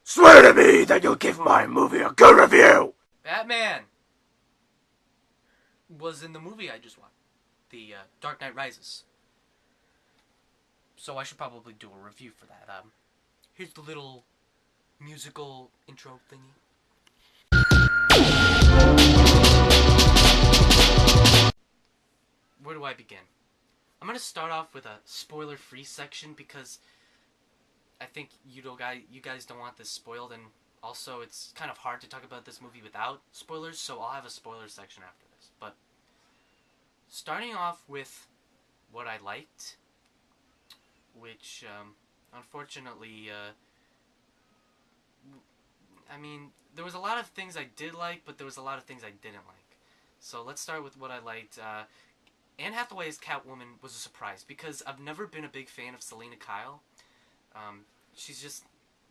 Swear to me that you'll give my movie a good review! Batman was in the movie I just watched, the Dark Knight Rises. So I should probably do a review for that. Here's the little musical intro thingy. Where do I begin? I'm gonna start off with a spoiler-free section because I think you guys don't want this spoiled, and also it's kind of hard to talk about this movie without spoilers, so I'll have a spoiler section after this. But starting off with what I liked, which unfortunately, I mean, there was a lot of things I did like, but there was a lot of things I didn't like. So let's start with what I liked. Anne Hathaway's Catwoman was a surprise because I've never been a big fan of Selena Kyle. She's just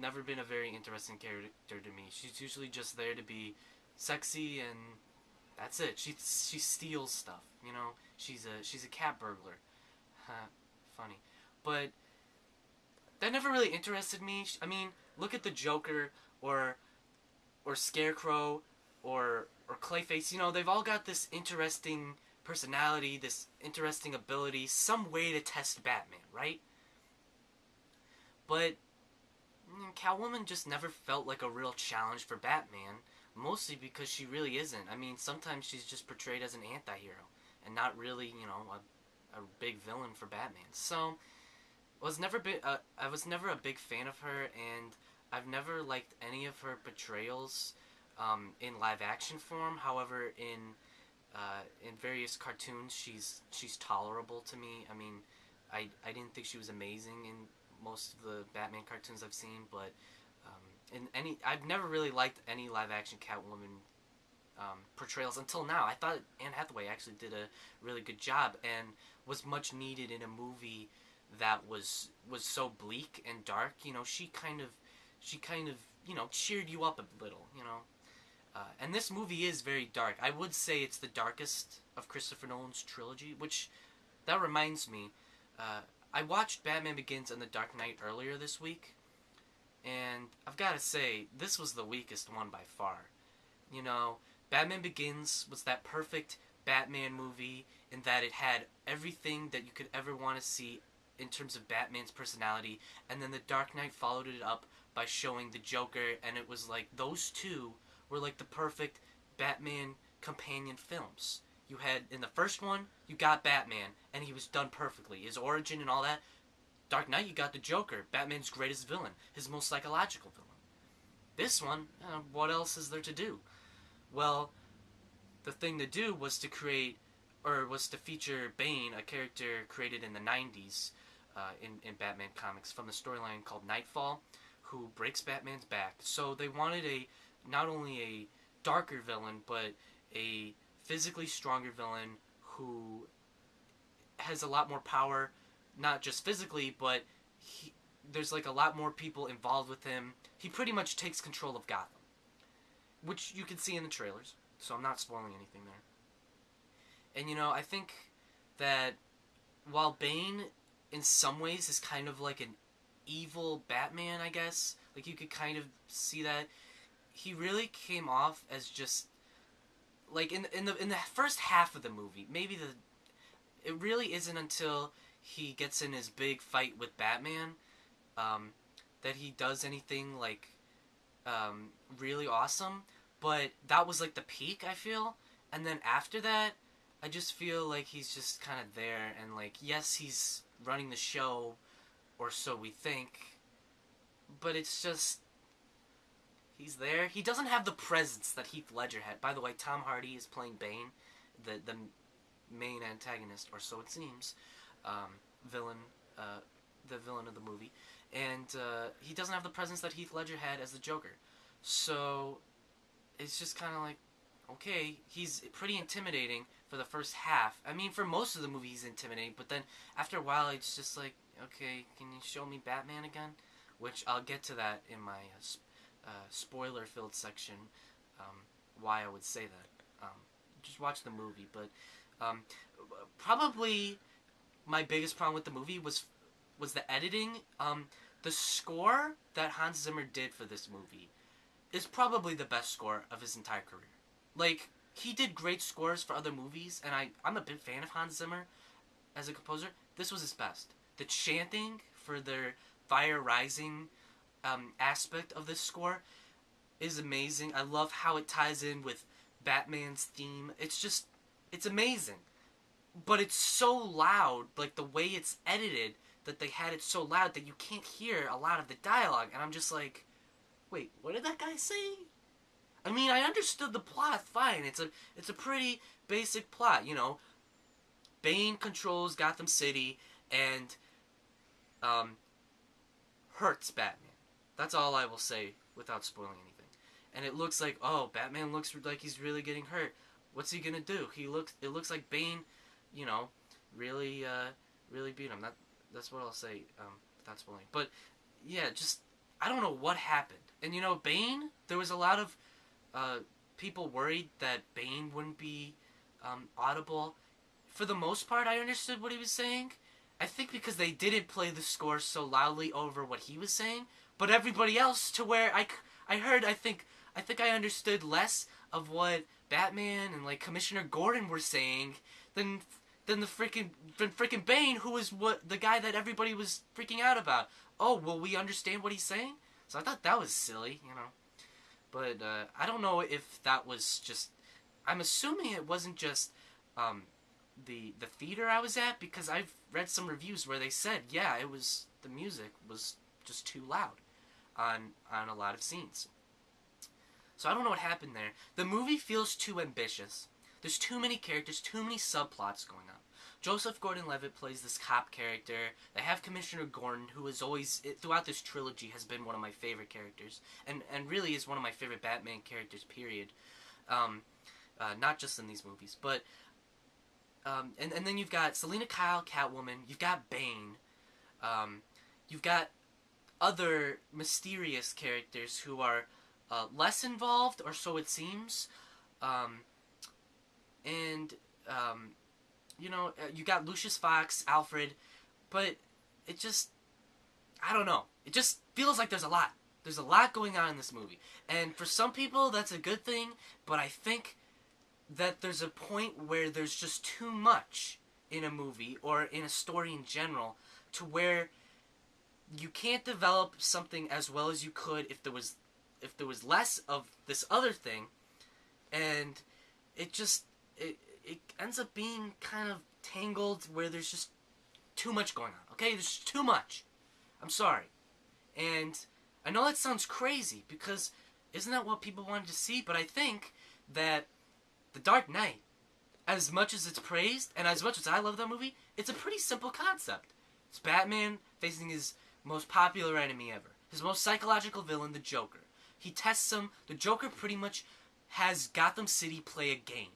never been a very interesting character to me. She's usually just there to be sexy and that's it. She steals stuff, you know. She's a cat burglar. Funny, but that never really interested me. I mean, look at the Joker or Scarecrow or Clayface. You know, they've all got this interesting personality, this interesting ability, some way to test Batman, right? But Catwoman just never felt like a real challenge for Batman, mostly because she really isn't. I mean, sometimes she's just portrayed as an anti-hero and not really, you know, a big villain for Batman. So, I was never a big fan of her, and I've never liked any of her portrayals in live action form. However, in various cartoons, she's tolerable to me. I mean, I didn't think she was amazing in most of the Batman cartoons I've seen, but I've never really liked any live action Catwoman portrayals until now. I thought Anne Hathaway actually did a really good job and was much needed in a movie that was so bleak and dark. You know, she kind of you know, cheered you up a little, you know. And this movie is very dark. I would say it's the darkest of Christopher Nolan's trilogy, which, that reminds me, I watched Batman Begins and The Dark Knight earlier this week, and I've got to say, this was the weakest one by far. You know, Batman Begins was that perfect Batman movie in that it had everything that you could ever want to see in terms of Batman's personality, and then The Dark Knight followed it up by showing the Joker, and it was like those two were like the perfect Batman companion films. You had, in the first one, you got Batman, and he was done perfectly. His origin and all that. Dark Knight, you got the Joker, Batman's greatest villain, his most psychological villain. This one, what else is there to do? Well, the thing to do was to feature Bane, a character created in the 90s in Batman comics from the storyline called Nightfall, who breaks Batman's back. So they wanted not only a darker villain, but a physically stronger villain who has a lot more power, not just physically, but there's like a lot more people involved with him. He pretty much takes control of Gotham, which you can see in the trailers, so I'm not spoiling anything there. And you know, I think that while Bane in some ways is kind of like an evil Batman, I guess, like you could kind of see that, he really came off as just like in the first half of the movie. It really isn't until he gets in his big fight with Batman that he does anything like really awesome. But that was like the peak, I feel. And then after that, I just feel like he's just kind of there, and like, yes, he's running the show, or so we think, but it's just, he's there. He doesn't have the presence that Heath Ledger had. By the way, Tom Hardy is playing Bane, the main antagonist, or so it seems, villain, the villain of the movie, and he doesn't have the presence that Heath Ledger had as the Joker. So it's just kind of like, okay, he's pretty intimidating for the first half. I mean, for most of the movie he's intimidating, but then after a while it's just like, okay, can you show me Batman again? Which I'll get to that in my spoiler-filled section, why I would say that. Just watch the movie, but probably my biggest problem with the movie was the editing. the score that Hans Zimmer did for this movie is probably the best score of his entire career. Like, he did great scores for other movies, and I'm a big fan of Hans Zimmer as a composer. This was his best. The chanting for their Fire Rising aspect of this score is amazing. I love how it ties in with Batman's theme. It's amazing. But it's so loud, like the way it's edited, that they had it so loud that you can't hear a lot of the dialogue. And I'm just like, wait, what did that guy say? I mean, I understood the plot fine. It's a pretty basic plot, you know. Bane controls Gotham City and hurts Batman. That's all I will say without spoiling anything. And it looks like, oh, Batman looks like he's really getting hurt. What's he gonna do? It looks like Bane, you know, really beat him. That's what I'll say without spoiling. But yeah, just I don't know what happened. And you know, Bane, there was a lot of people worried that Bane wouldn't be audible. For the most part, I understood what he was saying. I think because they didn't play the score so loudly over what he was saying, but everybody else, to where I heard, I think I understood less of what Batman and like Commissioner Gordon were saying than the freaking Bane, who was the guy that everybody was freaking out about. Oh, will we understand what he's saying? So I thought that was silly, you know. But I don't know if that was just. I'm assuming it wasn't just the theater I was at, because I've read some reviews where they said, yeah, the music was just too loud on a lot of scenes. So I don't know what happened there. The movie feels too ambitious. There's too many characters, too many subplots going on. Joseph Gordon-Levitt plays this cop character. They have Commissioner Gordon, who is always, throughout this trilogy, has been one of my favorite characters. And really is one of my favorite Batman characters, period. Not just in these movies. But, and then you've got Selina Kyle, Catwoman. You've got Bane. You've got other mysterious characters who are less involved, or so it seems. You know, you got Lucius Fox, Alfred, but it just, I don't know. It just feels like there's a lot. There's a lot going on in this movie. And for some people, that's a good thing, but I think that there's a point where there's just too much in a movie, or in a story in general, to where you can't develop something as well as you could if there was less of this other thing, and it ends up being kind of tangled where there's just too much going on. Okay, there's too much. I'm sorry. And I know that sounds crazy, because isn't that what people wanted to see? But I think that The Dark Knight, as much as it's praised, and as much as I love that movie, it's a pretty simple concept. It's Batman facing his most popular enemy ever. His most psychological villain, the Joker. He tests him. The Joker pretty much has Gotham City play a game.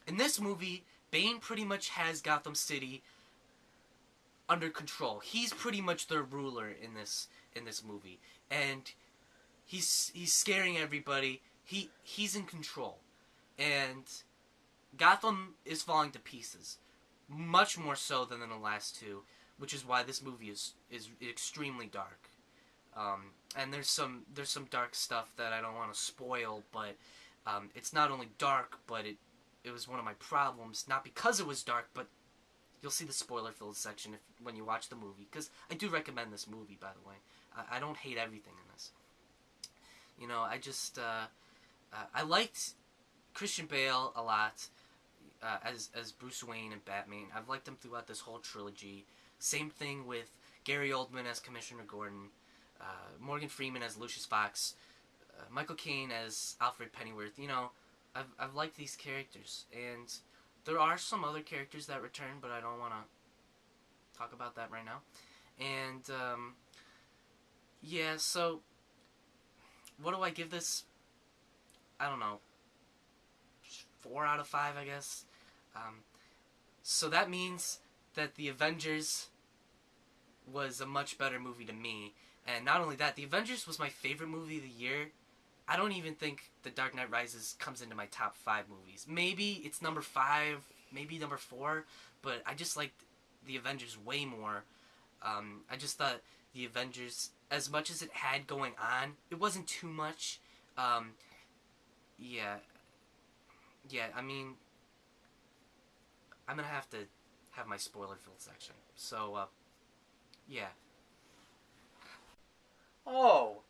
In this movie, Bane pretty much has Gotham City under control. He's pretty much the ruler in this movie, and he's scaring everybody. He's in control, and Gotham is falling to pieces, much more so than in the last two, which is why this movie is extremely dark. And there's some dark stuff that I don't want to spoil, but it's not only dark, but it was one of my problems, not because it was dark, but you'll see the spoiler-filled section when you watch the movie, because I do recommend this movie, by the way. I don't hate everything in this. You know, I just, I liked Christian Bale a lot as Bruce Wayne and Batman. I've liked him throughout this whole trilogy. Same thing with Gary Oldman as Commissioner Gordon, Morgan Freeman as Lucius Fox, Michael Caine as Alfred Pennyworth. You know, I've liked these characters, and there are some other characters that return, but I don't want to talk about that right now. And yeah, so what do I give this? I don't know, 4 out of 5, I guess. So that means that The Avengers was a much better movie to me. And not only that, The Avengers was my favorite movie of the year. I don't even think The Dark Knight Rises comes into my top 5 movies. Maybe it's number 5, maybe number 4, but I just liked The Avengers way more. I just thought the Avengers, as much as it had going on, it wasn't too much. Um, yeah, yeah. I mean, I'm gonna have to have my spoiler-filled section. So, yeah. Oh,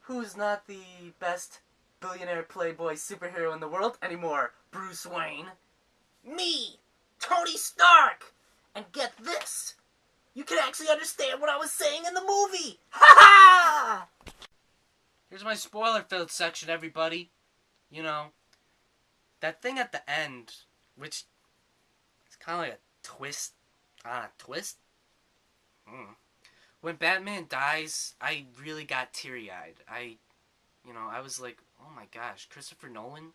who's not the best billionaire playboy superhero in the world anymore? Bruce Wayne. Me, Tony Stark. And get this, you can actually understand what I was saying in the movie. Ha ha! Here's my spoiler-filled section, everybody. You know, that thing at the end, which is kind of like a twist. Twist? When Batman dies, I really got teary-eyed. I was like, oh my gosh, Christopher Nolan,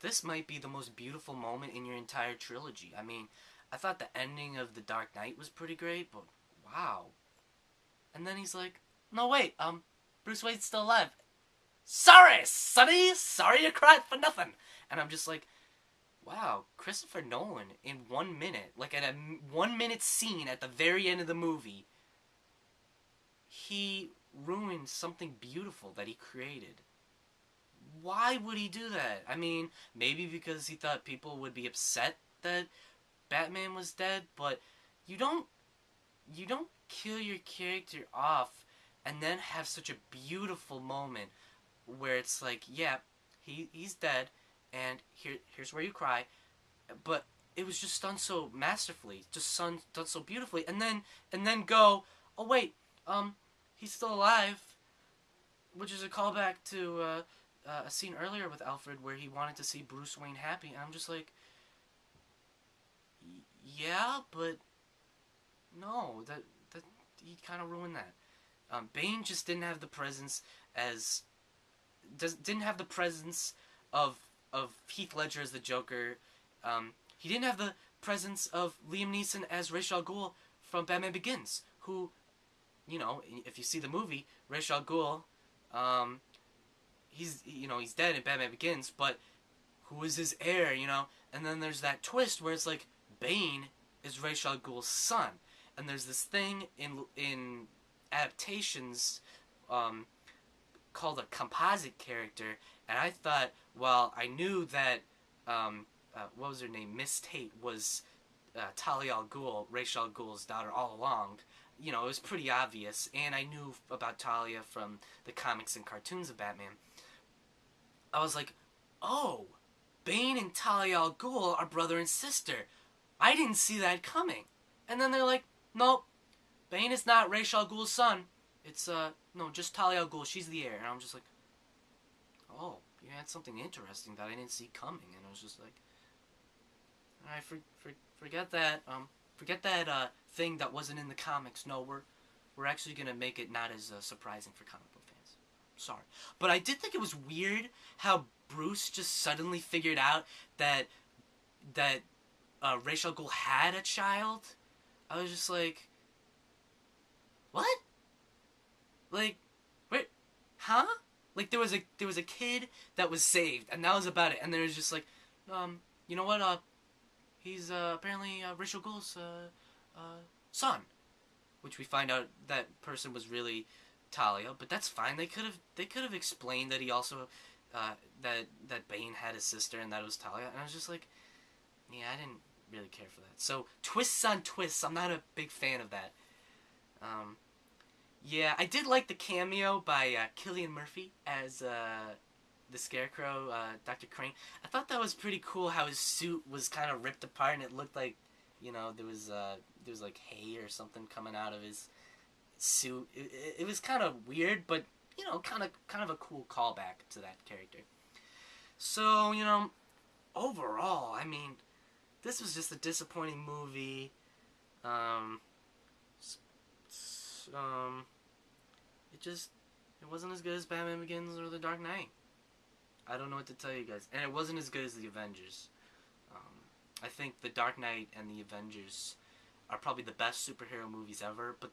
this might be the most beautiful moment in your entire trilogy. I mean, I thought the ending of The Dark Knight was pretty great, but wow. And then he's like, no wait, Bruce Wayne's still alive. Sorry, sonny, sorry you cried for nothing. And I'm just like, wow, Christopher Nolan in 1 minute, like at a 1 minute scene at the very end of the movie, he ruined something beautiful that he created. Why would he do that? I mean, maybe because he thought people would be upset that Batman was dead, but you don't kill your character off and then have such a beautiful moment where it's like, yeah, he's dead, and here's where you cry, but it was just done so masterfully, just done so beautifully, and then go, oh wait, he's still alive, which is a callback to a scene earlier with Alfred where he wanted to see Bruce Wayne happy, and I'm just like, yeah, but no, that he kind of ruined that. Bane just didn't have the presence didn't have the presence of Heath Ledger as the Joker. He didn't have the presence of Liam Neeson as Ra's al Ghul from Batman Begins, who, if you see the movie, Ra's al Ghul, he's dead in Batman Begins, but who is his heir, And then there's that twist where it's like Bane is Ra's al Ghul's son, and there's this thing in adaptations called a composite character, and I thought, well, I knew that what was her name, Miss Tate, was Talia al Ghul, Ra's al Ghul's daughter, all along. It was pretty obvious, and I knew about Talia from the comics and cartoons of Batman. I was like, oh, Bane and Talia al Ghul are brother and sister. I didn't see that coming. And then they're like, nope, Bane is not Ra's al Ghul's son. It's, no, just Talia al Ghul. She's the heir. And I'm just like, oh, you had something interesting that I didn't see coming. And I was just like, alright, forget that. Forget that, thing that wasn't in the comics. No, we're actually gonna make it not as surprising for comic book fans. Sorry. But I did think it was weird how Bruce just suddenly figured out that Ra's al Ghul had a child. I was just like, what? Like, wait, huh? Like there was a kid that was saved, and that was about it. And there was just like, you know what? He's apparently Ra's al Ghul's son, which we find out that person was really Talia. But that's fine. They could have explained that he also that Bane had a sister and that it was Talia. And I was just like, yeah, I didn't really care for that. So twists on twists. I'm not a big fan of that. Yeah, I did like the cameo by Cillian Murphy as the Scarecrow, Dr. Crane. I thought that was pretty cool how his suit was kind of ripped apart and it looked like, there was like hay or something coming out of his suit. It was kind of weird, but, kind of a cool callback to that character. So, overall, I mean, this was just a disappointing movie. It wasn't as good as Batman Begins or The Dark Knight. I don't know what to tell you guys. And it wasn't as good as The Avengers. I think The Dark Knight and The Avengers are probably the best superhero movies ever, but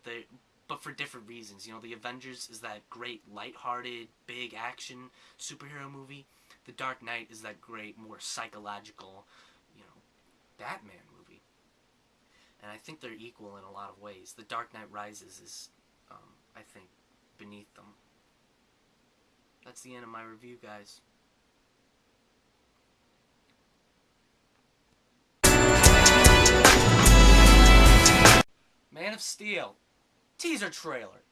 for different reasons. The Avengers is that great, lighthearted, big action superhero movie. The Dark Knight is that great, more psychological, Batman movie. And I think they're equal in a lot of ways. The Dark Knight Rises is I think, beneath them. That's the end of my review, guys. Man of Steel teaser trailer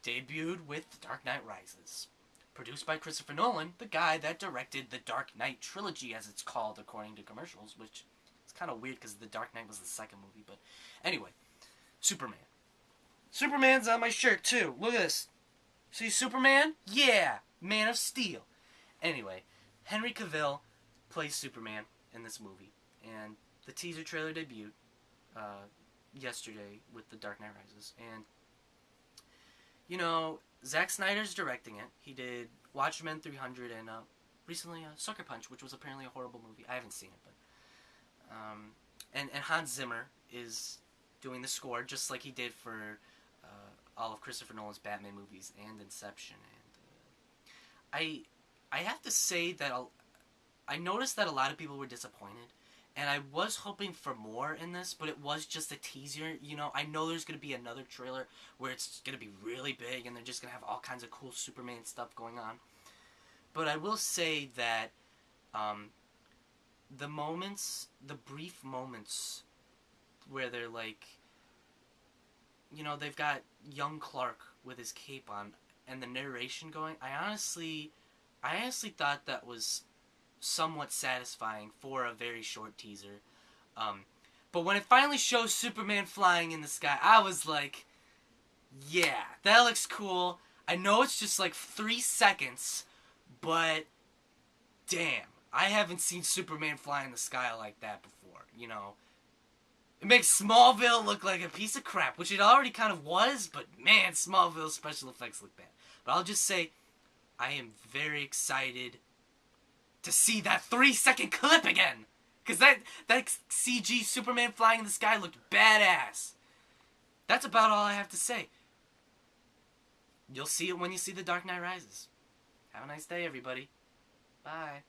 debuted with The Dark Knight Rises. Produced by Christopher Nolan, the guy that directed the Dark Knight trilogy, as it's called according to commercials, which is kind of weird because The Dark Knight was the second movie. But anyway, Superman. Superman's on my shirt too. Look at this. See Superman? Yeah! Man of Steel. Anyway, Henry Cavill plays Superman in this movie. And the teaser trailer debuted yesterday with The Dark Knight Rises. And, you know, Zack Snyder's directing it. He did Watchmen 300 and recently Sucker Punch, which was apparently a horrible movie. I haven't seen it, but... and Hans Zimmer is doing the score, just like he did for all of Christopher Nolan's Batman movies and Inception. And I have to say that I noticed that a lot of people were disappointed, and I was hoping for more in this, but it was just a teaser. You know, I know there's going to be another trailer where it's going to be really big, and they're just going to have all kinds of cool Superman stuff going on. But I will say that the brief moments where they're like, you know, they've got young Clark with his cape on and the narration going, I honestly thought that was somewhat satisfying for a very short teaser. But when it finally shows Superman flying in the sky, I was like, yeah, that looks cool. I know it's just like 3 seconds, but damn, I haven't seen Superman fly in the sky like that before, you know. It makes Smallville look like a piece of crap, which it already kind of was, but man, Smallville's special effects look bad. But I'll just say, I am very excited to see that 3-second clip again. Because that CG Superman flying in the sky looked badass. That's about all I have to say. You'll see it when you see The Dark Knight Rises. Have a nice day, everybody. Bye.